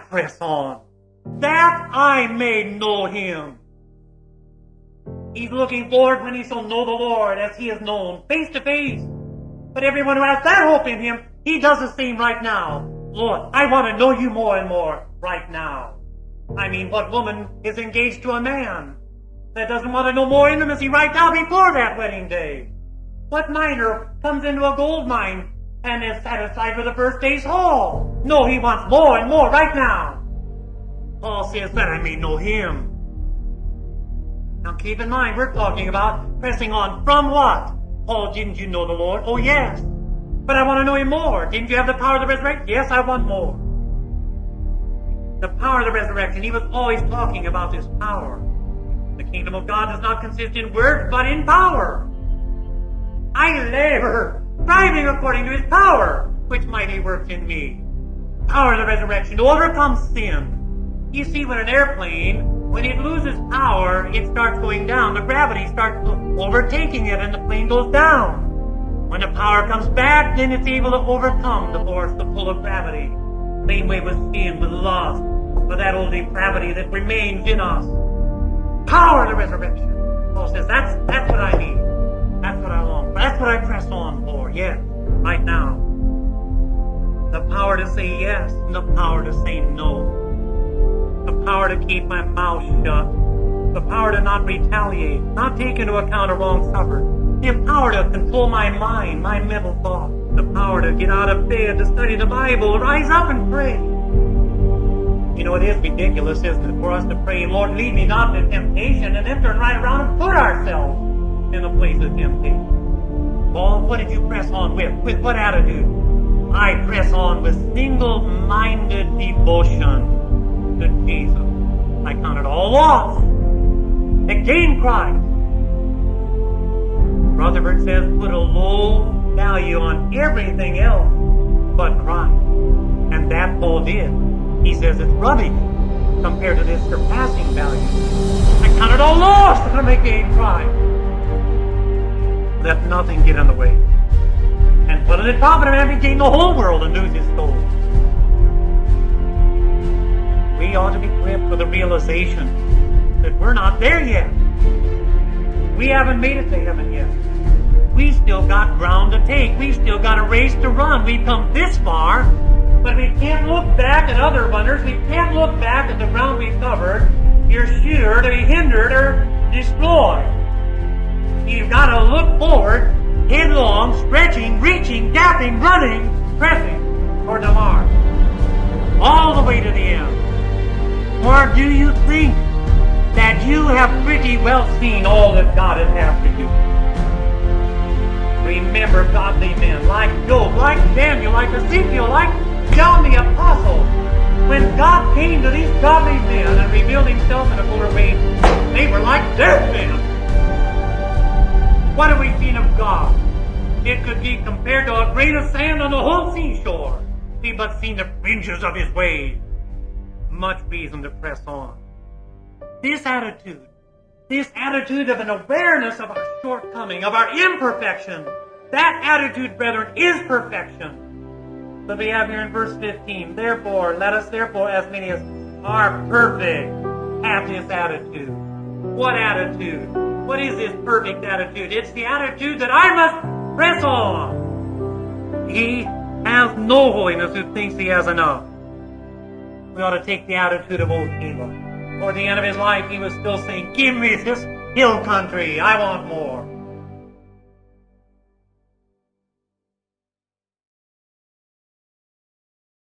press on, that I may know him. He's looking forward when he shall know the Lord as he is known, face to face. But everyone who has that hope in him, he does the same right now. Lord, I want to know you more and more right now. I mean, what woman is engaged to a man that doesn't want to know more intimacy right now before that wedding day? What miner comes into a gold mine and is satisfied with the first day's haul? No, he wants more and more right now. Paul says that I may know him. Now keep in mind, we're talking about pressing on from what? Paul, didn't you know the Lord? Oh yes. But I want to know him more. Didn't you have the power of the resurrection? Yes, I want more. The power of the resurrection. He was always talking about this power. The kingdom of God does not consist in words, but in power. I labor, striving according to his power, which mighty works in me. Power of the resurrection to overcome sin. You see, when an airplane, when it loses power, it starts going down. The gravity starts overtaking it and the plane goes down. When the power comes back, then it's able to overcome the force, the pull of gravity. Same way with sin, with lust, with that old depravity that remains in us. Power of the resurrection. Paul says, that's what I need. That's what I long for. That's what I press on for, yes, right now. The power to say yes and the power to say no. The power to keep my mouth shut. The power to not retaliate, not take into account a wrong suffered. The power to control my mind, my mental thought. The power to get out of bed, to study the Bible, rise up and pray. You know, it is ridiculous, isn't it, for us to pray, Lord, lead me not into temptation, and then turn right around and put ourselves in the place of temptation. Paul, what did you press on with? With what attitude? I press on with single-minded devotion to Jesus. I count it all loss to gain Christ. Rutherford says, put a low value on everything else but Christ. And that Paul did. He says it's rubbish compared to this surpassing value. I count it all lost to make gain Christ. Let nothing get in the way. And what does it profit a man to gain the whole world and lose his soul? We ought to be gripped with the realization that we're not there yet. We haven't made it to heaven yet. We still got ground to take. We still got a race to run. We've come this far, but we can't look back at other runners. We can't look back at the ground we've covered. You're sure to be hindered or destroyed. You've got to look forward, headlong, stretching, reaching, gapping, running, pressing toward the mark. All the way to the end. Or do you think that you have pretty well seen all that God has had to do? Remember godly men like Job, like Daniel, like Ezekiel, like John the Apostle. When God came to these godly men and revealed himself in a fuller way, they were like dead men. What have we seen of God? It could be compared to a grain of sand on the whole seashore. We've but seen the fringes of his waves. Much reason to press on. This attitude of an awareness of our shortcoming, of our imperfection, that attitude, brethren, is perfection. So we have here in verse 15, therefore, let us therefore, as many as are perfect, have this attitude. What attitude? What is this perfect attitude? It's the attitude that I must press on. He has no holiness who thinks he has enough. We ought to take the attitude of old Caleb. Toward the end of his life, he was still saying, give me this hill country. I want more.